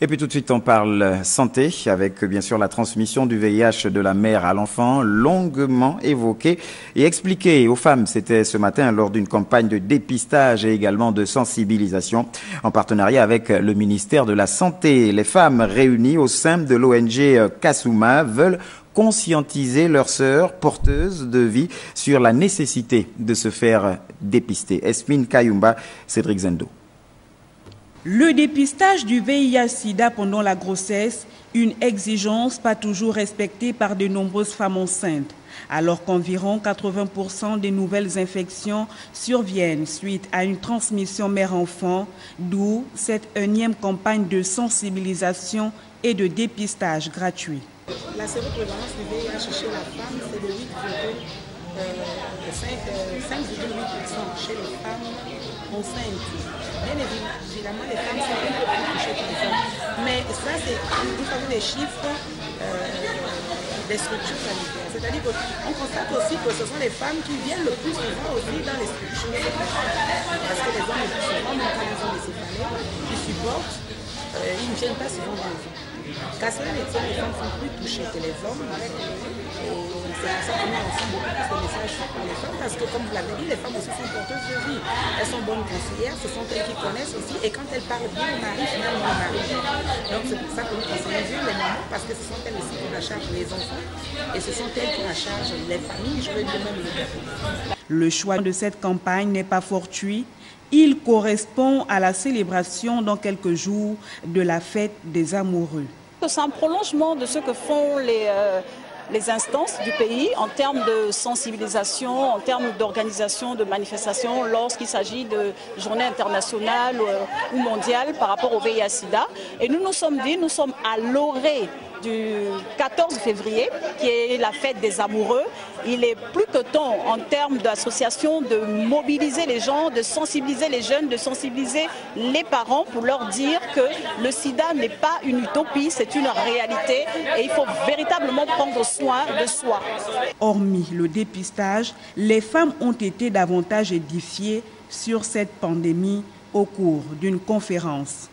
Et puis tout de suite, on parle santé avec bien sûr la transmission du VIH de la mère à l'enfant, longuement évoquée et expliquée aux femmes. C'était ce matin lors d'une campagne de dépistage et également de sensibilisation en partenariat avec le ministère de la Santé. Les femmes réunies au sein de l'ONG Kasuma veulent conscientiser leurs sœurs porteuses de vie sur la nécessité de se faire dépister. Esmine Kayumba, Cédric Zendo. Le dépistage du VIH-Sida pendant la grossesse, une exigence pas toujours respectée par de nombreuses femmes enceintes, alors qu'environ 80% des nouvelles infections surviennent suite à une transmission mère-enfant, d'où cette énième campagne de sensibilisation et de dépistage gratuit. La séroprévalence du VIH chez la femme, c'est de 5,8% chez les femmes enceintes. Bien évidemment, les femmes sont un peu plus touchées que les hommes. Mais ça, c'est, vous savez, les chiffres des structures sanitaires. C'est-à-dire qu'on constate aussi que ce sont les femmes qui viennent le plus souvent aussi dans les structures. Parce que les hommes, le plus souvent, même quand ils ont des céphalées, ils supportent, ils ne viennent pas souvent dans les femmes. Qu'à cela les femmes sont plus touchées que les hommes. Et c'est pour ça qu'on a aussi beaucoup plus de messages pour les femmes, parce que comme vous l'avez dit, les femmes aussi sont porteuses de vie. Elles sont bonnes conseillères, ce sont elles qui connaissent aussi, et quand elles parlent bien au mari, finalement le mari. Donc c'est pour ça que nous conseillons bien les mamans, parce que ce sont elles aussi qui ont la charge les enfants, et ce sont elles qui ont la charge les familles, je veux dire même le bébé. Le choix de cette campagne n'est pas fortuit. Il correspond à la célébration dans quelques jours de la fête des amoureux. C'est un prolongement de ce que font les instances du pays en termes de sensibilisation, en termes d'organisation de manifestations lorsqu'il s'agit de journées internationales ou mondiales par rapport au VIH-Sida. Et nous nous sommes dit, nous sommes à l'orée du 14 février, qui est la fête des amoureux. Il est plus que temps, en termes d'association, de mobiliser les gens, de sensibiliser les jeunes, de sensibiliser les parents pour leur dire que le sida n'est pas une utopie, c'est une réalité et il faut véritablement prendre soin de soi. Hormis le dépistage, les femmes ont été davantage édifiées sur cette pandémie au cours d'une conférence.